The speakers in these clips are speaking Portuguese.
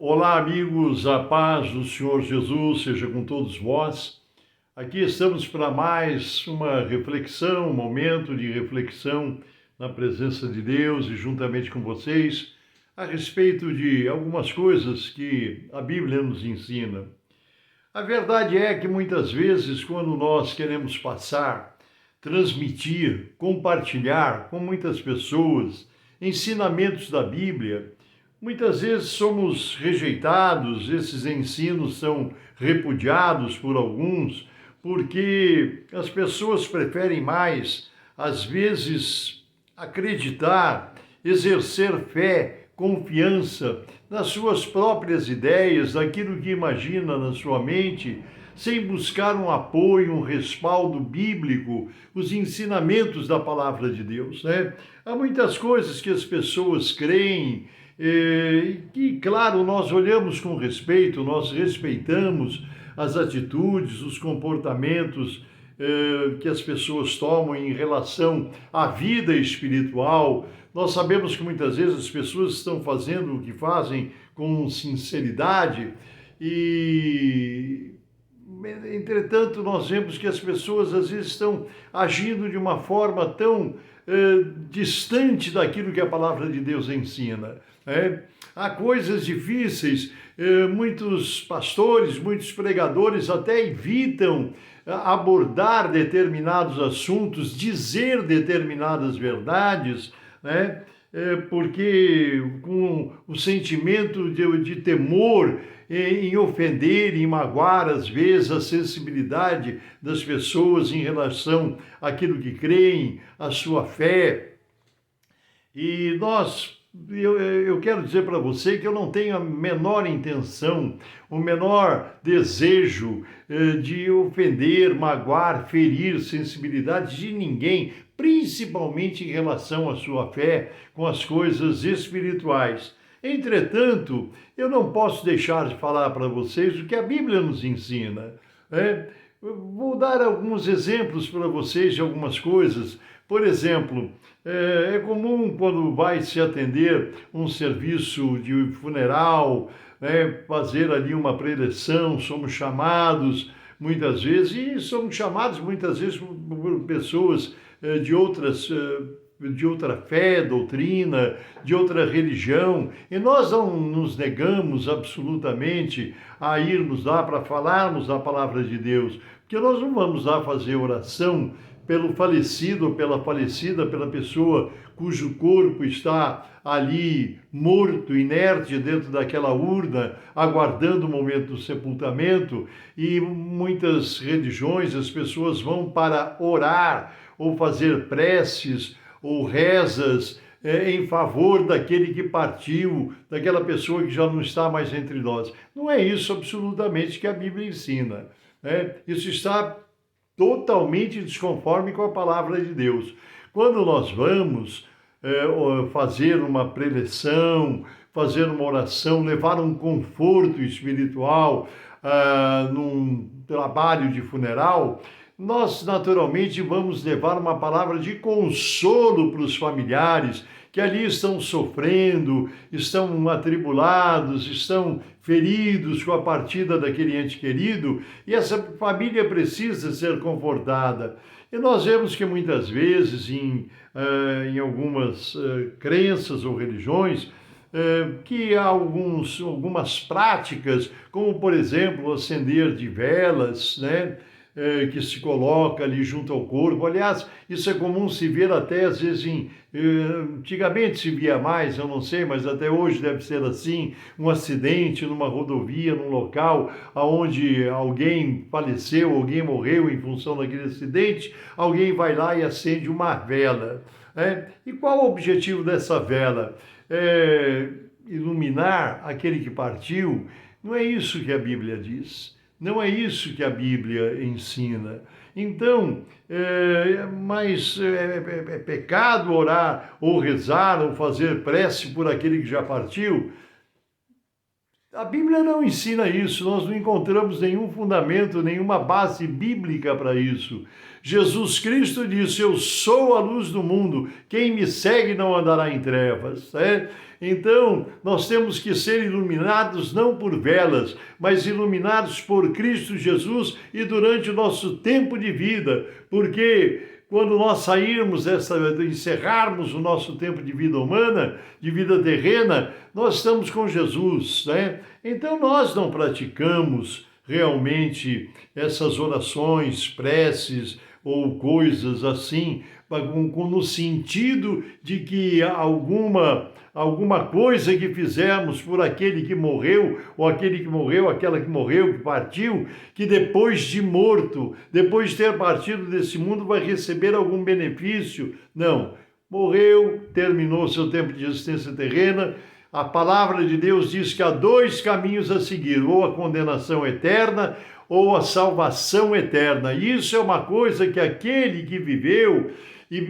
Olá, amigos, a paz do Senhor Jesus seja com todos vós. Aqui estamos para mais uma reflexão, um momento de reflexão na presença de Deus e juntamente com vocês a respeito de algumas coisas que a Bíblia nos ensina. A verdade é que muitas vezes, quando nós queremos passar, transmitir, compartilhar com muitas pessoas ensinamentos da Bíblia, muitas vezes somos rejeitados, esses ensinos são repudiados por alguns, porque as pessoas preferem mais, às vezes, acreditar, exercer fé, confiança nas suas próprias ideias, naquilo que imagina na sua mente, sem buscar um apoio, um respaldo bíblico, os ensinamentos da palavra de Deus, né? Há muitas coisas que as pessoas creem, que, claro, nós olhamos com respeito, nós respeitamos as atitudes, os comportamentos que as pessoas tomam em relação à vida espiritual. Nós sabemos que muitas vezes as pessoas estão fazendo o que fazem com sinceridade e entretanto, nós vemos que as pessoas às vezes estão agindo de uma forma tão distante daquilo que a palavra de Deus ensina. Há coisas difíceis, muitos pastores, muitos pregadores até evitam abordar determinados assuntos, dizer determinadas verdades, né? Porque com o sentimento de temor em ofender, em magoar, às vezes, a sensibilidade das pessoas em relação àquilo que creem, à sua fé. E eu quero dizer para você que eu não tenho a menor intenção, o menor desejo de ofender, magoar, ferir sensibilidade de ninguém, principalmente em relação à sua fé com as coisas espirituais. Entretanto, eu não posso deixar de falar para vocês o que a Bíblia nos ensina. Vou dar alguns exemplos para vocês de algumas coisas. Por exemplo, é comum quando vai se atender um serviço de funeral, fazer ali uma preleção, somos chamados muitas vezes, e somos chamados muitas vezes por pessoas de outra fé, doutrina, de outra religião, e nós não nos negamos absolutamente a irmos lá para falarmos da palavra de Deus, porque nós não vamos lá fazer oração pelo falecido ou pela falecida, pela pessoa cujo corpo está ali morto, inerte dentro daquela urna, aguardando o momento do sepultamento, e muitas religiões as pessoas vão para orar ou fazer preces ou rezas em favor daquele que partiu, daquela pessoa que já não está mais entre nós. Não é isso absolutamente que a Bíblia ensina. Isso está totalmente desconforme com a palavra de Deus. Quando nós vamos fazer uma preleção, fazer uma oração, levar um conforto espiritual num trabalho de funeral, nós naturalmente vamos levar uma palavra de consolo para os familiares que ali estão sofrendo, estão atribulados, estão feridos com a partida daquele ente querido, e essa família precisa ser confortada. E nós vemos que muitas vezes em algumas crenças ou religiões, que há algumas práticas, como por exemplo acender de velas, né? Que se coloca ali junto ao corpo. Aliás, isso é comum se ver até às vezes antigamente se via mais, eu não sei, mas até hoje deve ser assim, um acidente numa rodovia, num local onde alguém faleceu, alguém morreu em função daquele acidente, alguém vai lá e acende uma vela. E qual o objetivo dessa vela? Iluminar aquele que partiu? Não é isso que a Bíblia diz. Não é isso que a Bíblia ensina. Então, mas é pecado orar, ou rezar, ou fazer prece por aquele que já partiu? A Bíblia não ensina isso, nós não encontramos nenhum fundamento, nenhuma base bíblica para isso. Jesus Cristo disse: eu sou a luz do mundo, quem me segue não andará em trevas. Né? Então, nós temos que ser iluminados não por velas, mas iluminados por Cristo Jesus e durante o nosso tempo de vida, porque quando nós sairmos encerrarmos o nosso tempo de vida humana, de vida terrena, nós estamos com Jesus, né? Então nós não praticamos realmente essas orações, preces ou coisas assim, no sentido de que alguma coisa que fizemos por aquele que morreu, ou aquele que morreu, aquela que morreu, que partiu, que depois de morto, depois de ter partido desse mundo, vai receber algum benefício. Não. Morreu, terminou seu tempo de existência terrena. A palavra de Deus diz que há dois caminhos a seguir, ou a condenação eterna, ou a salvação eterna. Isso é uma coisa que aquele que viveu e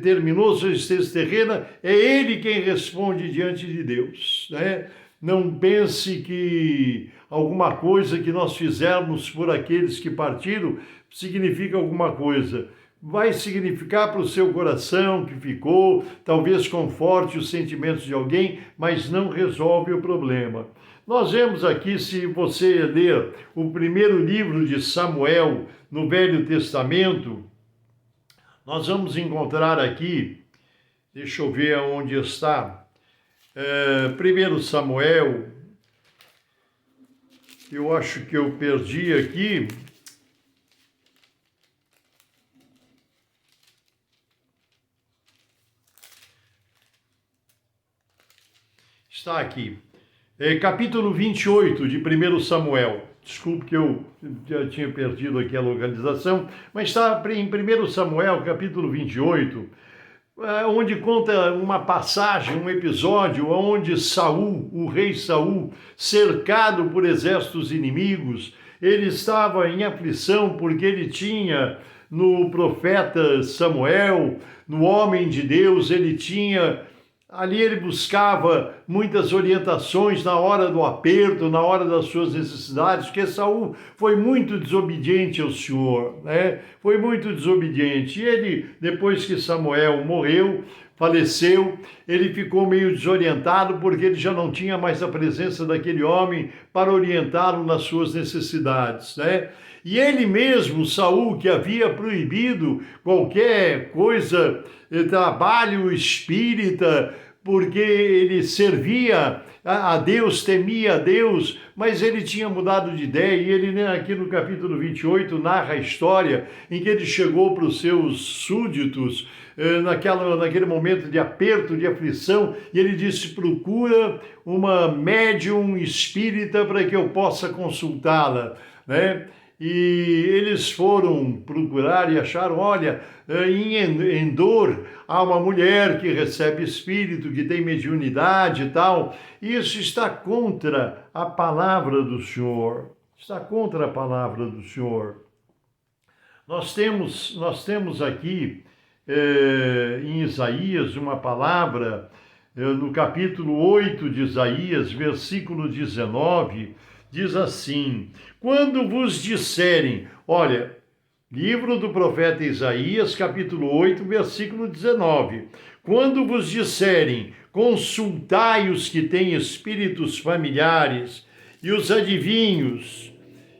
terminou sua existência terrena, é ele quem responde diante de Deus, né? Não pense que alguma coisa que nós fizermos por aqueles que partiram significa alguma coisa. Vai significar para o seu coração que ficou, talvez conforte os sentimentos de alguém, mas não resolve o problema. Nós vemos aqui, se você ler o primeiro livro de Samuel no Velho Testamento, nós vamos encontrar aqui, deixa eu ver onde está, 1 Samuel, eu acho que eu perdi aqui. Está aqui, capítulo 28 de 1 Samuel. Desculpe que eu já tinha perdido aqui a localização, mas está em 1 Samuel, capítulo 28, onde conta uma passagem, um episódio onde Saul, o rei Saul, cercado por exércitos inimigos, ele estava em aflição porque ele tinha no profeta Samuel, no homem de Deus, ele tinha... Ali ele buscava muitas orientações na hora do aperto, na hora das suas necessidades, porque Saul foi muito desobediente ao Senhor, né? Foi muito desobediente. E ele, depois que Samuel morreu, faleceu, ele ficou meio desorientado porque ele já não tinha mais a presença daquele homem para orientá-lo nas suas necessidades, né? E ele mesmo, Saul, que havia proibido qualquer coisa, trabalho espírita, porque ele servia a Deus, temia a Deus, mas ele tinha mudado de ideia, e ele aqui no capítulo 28 narra a história em que ele chegou para os seus súditos, naquele momento de aperto, de aflição, e ele disse: procura uma médium espírita para que eu possa consultá-la, né? E eles foram procurar e acharam, olha, em Endor há uma mulher que recebe espírito, que tem mediunidade e tal. Isso está contra a palavra do Senhor. Está contra a palavra do Senhor. Nós temos aqui em Isaías uma palavra, no capítulo 8 de Isaías, versículo 19, diz assim: quando vos disserem, olha, livro do profeta Isaías, capítulo 8, versículo 19, quando vos disserem, consultai os que têm espíritos familiares e os adivinhos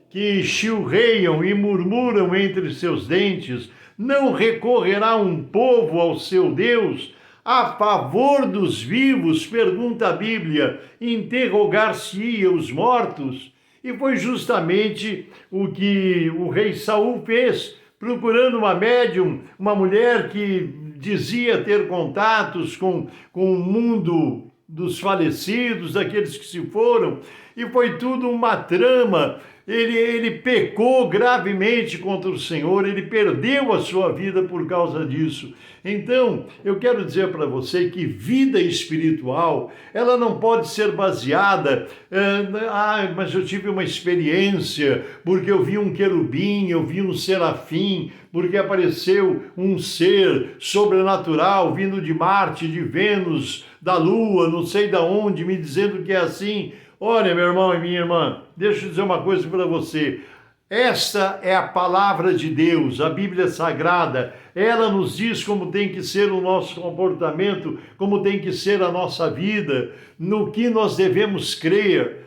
que chilreiam e murmuram entre seus dentes, não recorrerá um povo ao seu Deus? A favor dos vivos, pergunta a Bíblia, interrogar-se-ia os mortos? E foi justamente o que o rei Saul fez, procurando uma médium, uma mulher que dizia ter contatos com o mundo dos falecidos, daqueles que se foram, e foi tudo uma trama. Ele pecou gravemente contra o Senhor, ele perdeu a sua vida por causa disso. Então, eu quero dizer para você que vida espiritual, ela não pode ser baseada, mas eu tive uma experiência, porque eu vi um querubim, eu vi um serafim, porque apareceu um ser sobrenatural vindo de Marte, de Vênus, da Lua, não sei de onde, me dizendo que é assim. Olha, meu irmão e minha irmã, deixa eu dizer uma coisa para você. Esta é a palavra de Deus, a Bíblia Sagrada. Ela nos diz como tem que ser o nosso comportamento, como tem que ser a nossa vida, no que nós devemos crer.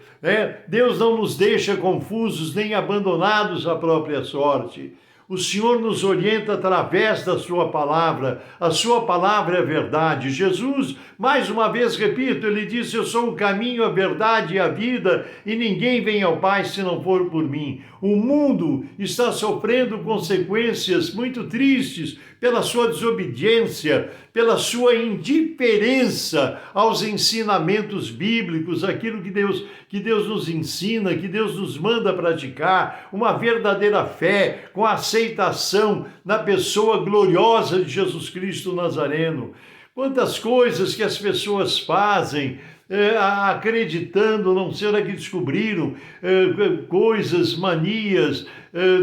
Deus não nos deixa confusos nem abandonados à própria sorte. O Senhor nos orienta através da sua palavra. A sua palavra é verdade. Jesus, mais uma vez repito, ele disse: eu sou o caminho, a verdade e a vida, e ninguém vem ao Pai se não for por mim. O mundo está sofrendo consequências muito tristes pela sua desobediência, pela sua indiferença aos ensinamentos bíblicos, aquilo que Deus nos ensina, que Deus nos manda praticar, uma verdadeira fé com aceitação na pessoa gloriosa de Jesus Cristo Nazareno. Quantas coisas que as pessoas fazem, acreditando, não será que descobriram coisas, manias,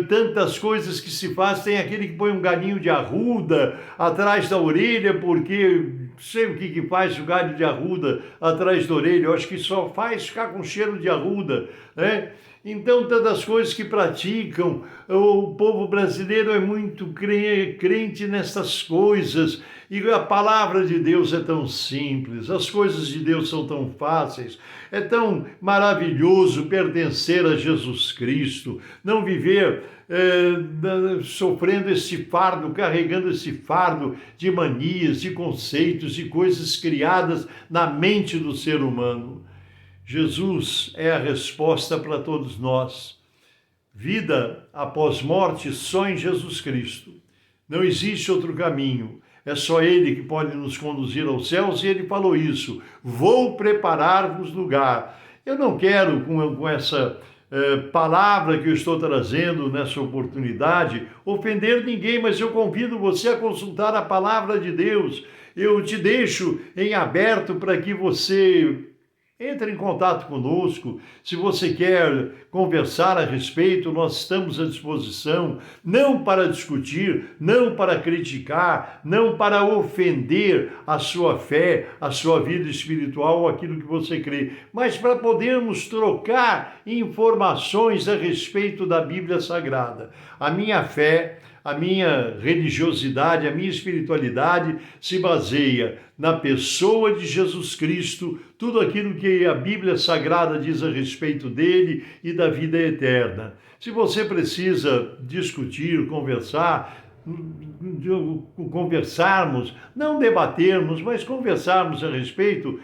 tantas coisas que se faz. Tem aquele que põe um galinho de arruda atrás da orelha, porque sei o que faz o galho de arruda atrás da orelha, eu acho que só faz ficar com cheiro de arruda, né? Então, tantas coisas que praticam, o povo brasileiro é muito crente nessas coisas, e a palavra de Deus é tão simples, as coisas de Deus são tão fáceis, é tão maravilhoso pertencer a Jesus Cristo, não viver sofrendo esse fardo, carregando esse fardo de manias, de conceitos, de coisas criadas na mente do ser humano. Jesus é a resposta para todos nós. Vida após morte só em Jesus Cristo. Não existe outro caminho. É só Ele que pode nos conduzir aos céus, e Ele falou isso: vou preparar-vos lugar. Eu não quero, com essa palavra que eu estou trazendo nessa oportunidade, ofender ninguém, mas eu convido você a consultar a palavra de Deus. Eu te deixo em aberto para que você entre em contato conosco. Se você quer conversar a respeito, nós estamos à disposição, não para discutir, não para criticar, não para ofender a sua fé, a sua vida espiritual ou aquilo que você crê, mas para podermos trocar informações a respeito da Bíblia Sagrada. A minha fé, a minha religiosidade, a minha espiritualidade se baseia na pessoa de Jesus Cristo, tudo aquilo que a Bíblia Sagrada diz a respeito dele e da vida eterna. Se você precisa discutir, conversarmos, não debatermos, mas conversarmos a respeito,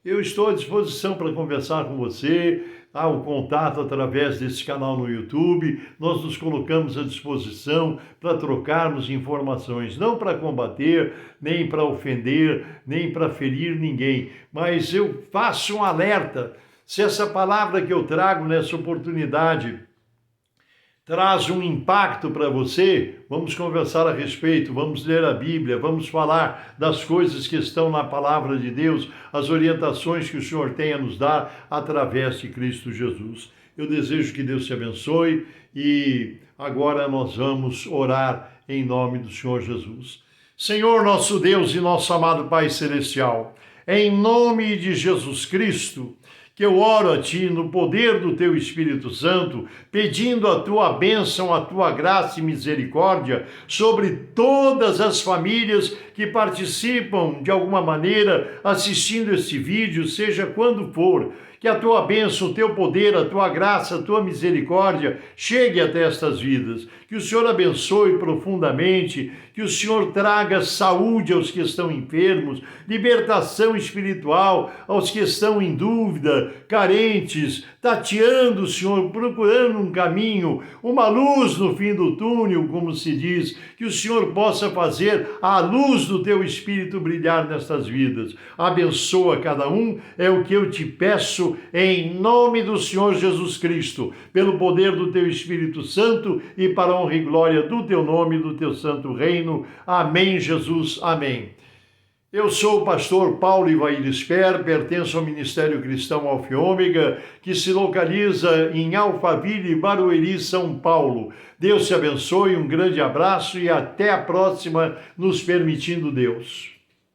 eu estou à disposição para conversar com você. Há o contato através desse canal no YouTube, nós nos colocamos à disposição para trocarmos informações, não para combater, nem para ofender, nem para ferir ninguém, mas eu faço um alerta: se essa palavra que eu trago nessa oportunidade traz um impacto para você, vamos conversar a respeito, vamos ler a Bíblia, vamos falar das coisas que estão na palavra de Deus, as orientações que o Senhor tem a nos dar através de Cristo Jesus. Eu desejo que Deus te abençoe, e agora nós vamos orar em nome do Senhor Jesus. Senhor, nosso Deus e nosso amado Pai Celestial, em nome de Jesus Cristo, que eu oro a Ti no poder do Teu Espírito Santo, pedindo a Tua bênção, a Tua graça e misericórdia sobre todas as famílias que participam de alguma maneira assistindo este vídeo, seja quando for. Que a Tua bênção, o Teu poder, a Tua graça, a Tua misericórdia chegue até estas vidas. Que o Senhor abençoe profundamente, que o Senhor traga saúde aos que estão enfermos, libertação espiritual aos que estão em dúvida, carentes, tateando, Senhor, procurando um caminho, uma luz no fim do túnel, como se diz. Que o Senhor possa fazer a luz do Teu Espírito brilhar nestas vidas. Abençoa cada um, é o que eu te peço, em nome do Senhor Jesus Cristo, pelo poder do Teu Espírito Santo e para a honra e glória do Teu nome e do Teu santo reino. Amém, Jesus. Amém. Eu sou o pastor Paulo Ivair Sper, pertenço ao Ministério Cristão Alfa e Ômega, que se localiza em Alphaville, Barueri, São Paulo. Deus te abençoe, um grande abraço e até a próxima, nos permitindo Deus.